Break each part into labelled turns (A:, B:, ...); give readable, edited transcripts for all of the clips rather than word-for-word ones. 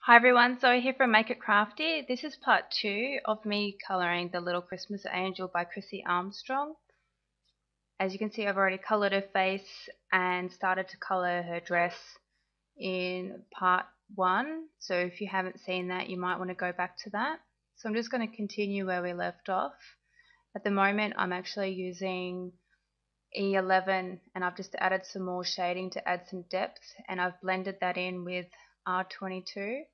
A: Hi everyone, Zoe here from Make It Crafty. This is part 2 of me colouring the Little Christmas Angel by Chrissy Armstrong. As you can see, I've already coloured her face and started to colour her dress in part 1. So if you haven't seen that, you might want to go back to that. So I'm just going to continue where we left off. At the moment, I'm actually using E11 and I've just added some more shading to add some depth, and I've blended that in with R22.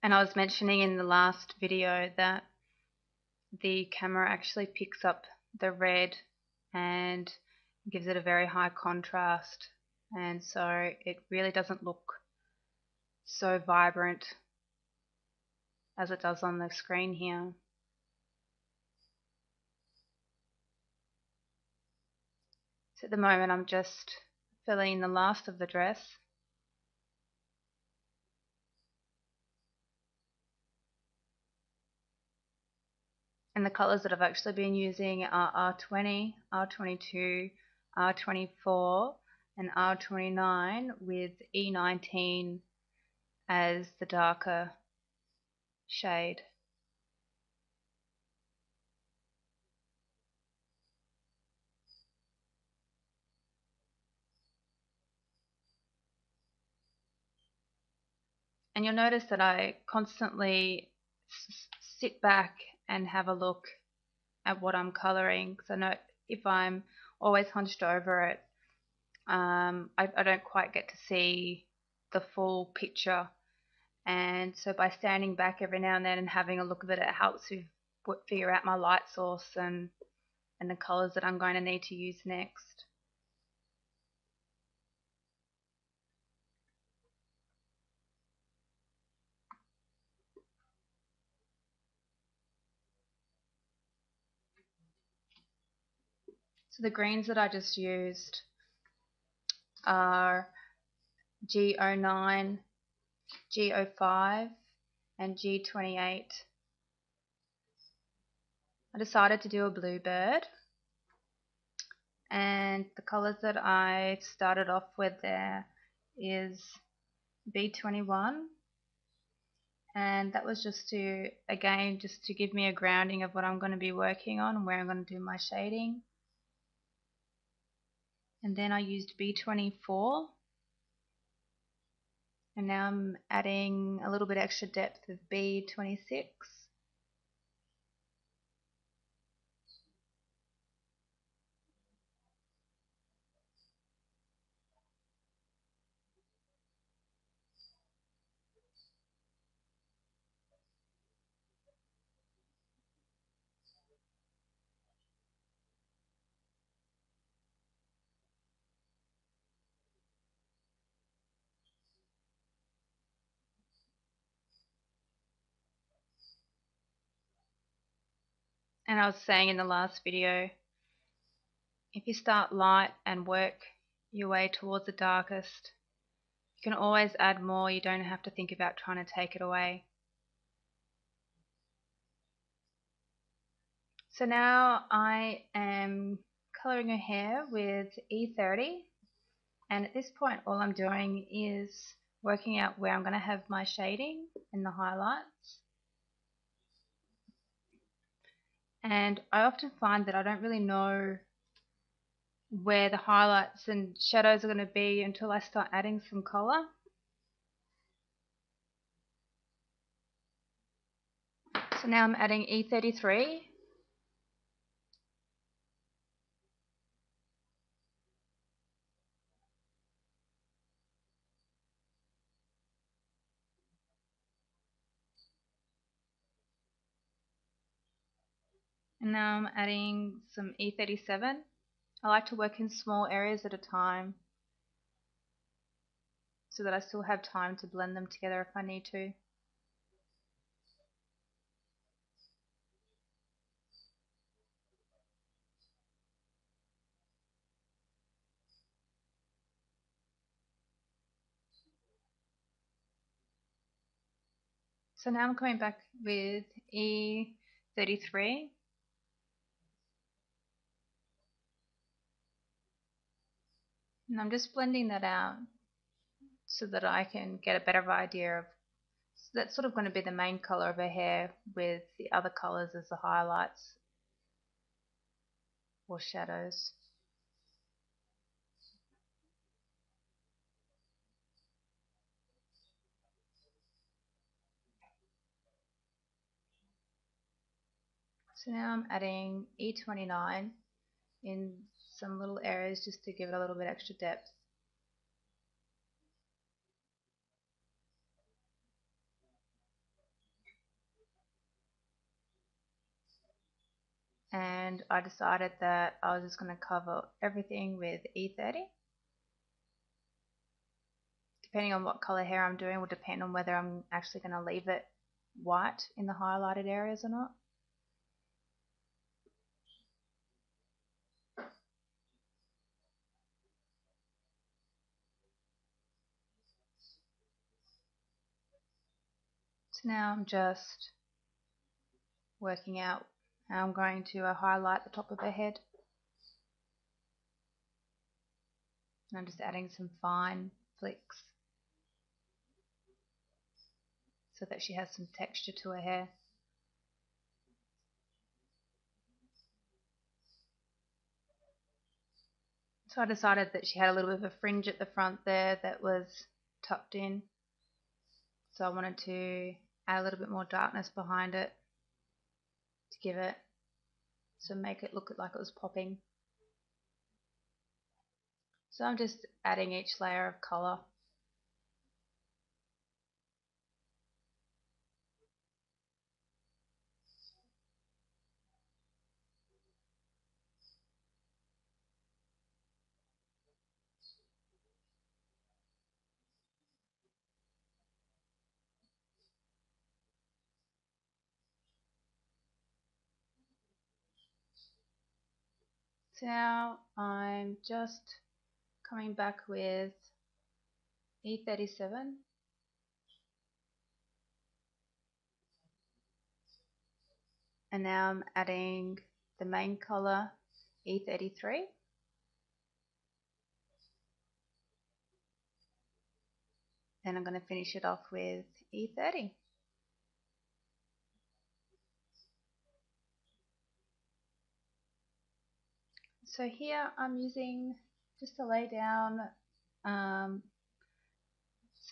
A: And I was mentioning in the last video that the camera actually picks up the red and gives it a very high contrast, and so it really doesn't look so vibrant as it does on the screen here. So at the moment I'm just filling in the last of the dress. And the colours that I've actually been using are R20, R22, R24 and R29, with E19 as the darker shade. And you'll notice that I constantly sit back and have a look at what I'm colouring, because I know if I'm always hunched over it, I don't quite get to see the full picture. And so by standing back every now and then and having a look at it, it helps me figure out my light source and the colours that I'm going to need to use next. So the greens that I just used are G09, G05 and G28. I decided to do a bluebird, and the colours that I started off with there is B21, and that was just to, again, just to give me a grounding of what I'm going to be working on and where I'm going to do my shading. And then I used B24, and now I'm adding a little bit extra depth with B26. And I was saying in the last video, if you start light and work your way towards the darkest, you can always add more. You don't have to think about trying to take it away. So now I am colouring her hair with E30, and at this point all I'm doing is working out where I'm going to have my shading and the highlights. And I often find that I don't really know where the highlights and shadows are going to be until I start adding some colour. So now I'm adding E33. And now I'm adding some E37. I like to work in small areas at a time so that I still have time to blend them together if I need to. So now I'm coming back with E33, and I'm just blending that out so that I can get a better idea of, so that's sort of going to be the main color of her hair with the other colors as the highlights or shadows. So now I'm adding E29 in some little areas just to give it a little bit extra depth. And I decided that I was just going to cover everything with E30. Depending on what color hair I'm doing will depend on whether I'm actually going to leave it white in the highlighted areas or not. So now I'm just working out how I'm going to highlight the top of her head. And I'm just adding some fine flicks so that she has some texture to her hair. So I decided that she had a little bit of a fringe at the front there that was tucked in. So I wanted to add a little bit more darkness behind it to give it, so make it look like it was popping. So I'm just adding each layer of colour. So now I'm just coming back with E37 and now I'm adding the main colour E33 and I'm going to finish it off with E30. So here I'm using, just to lay down some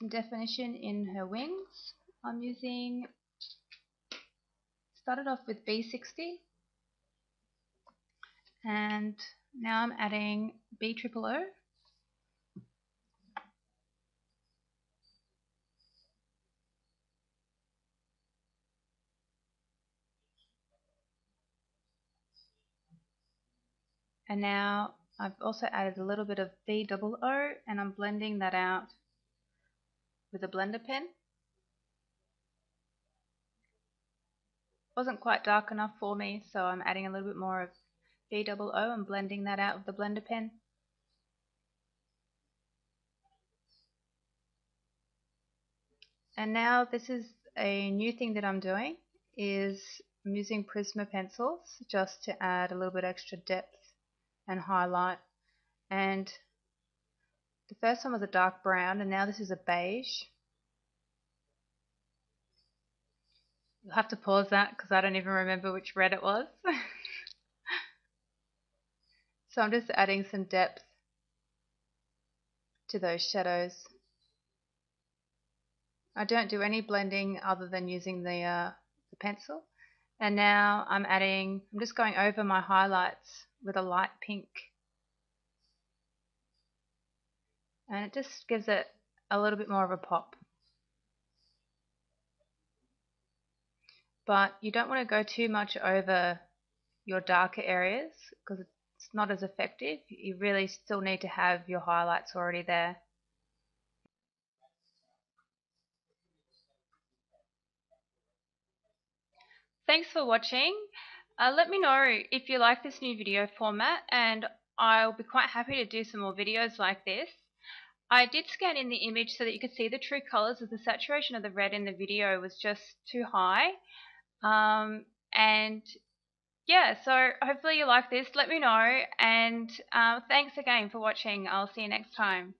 A: definition in her wings, I'm using, started off with B60 and now I'm adding B00. And now I've also added a little bit of B00 and I'm blending that out with a blender pen. Wasn't quite dark enough for me, so I'm adding a little bit more of B00 and blending that out with the blender pen. And now this is a new thing that I'm doing, is I'm using Prisma pencils just to add a little bit extra depth and highlight. And the first one was a dark brown and now this is a beige. You'll have to pause that because I don't even remember which red it was. So I'm just adding some depth to those shadows. I don't do any blending other than using the pencil. And now I'm just going over my highlights with a light pink. And it just gives it a little bit more of a pop. But you don't want to go too much over your darker areas because it's not as effective. You really still need to have your highlights already there. Thanks for watching. Let me know if you like this new video format and I'll be quite happy to do some more videos like this. I did scan in the image so that you could see the true colours, as the saturation of the red in the video was just too high. And yeah, so hopefully you like this. Let me know, and thanks again for watching. I'll see you next time.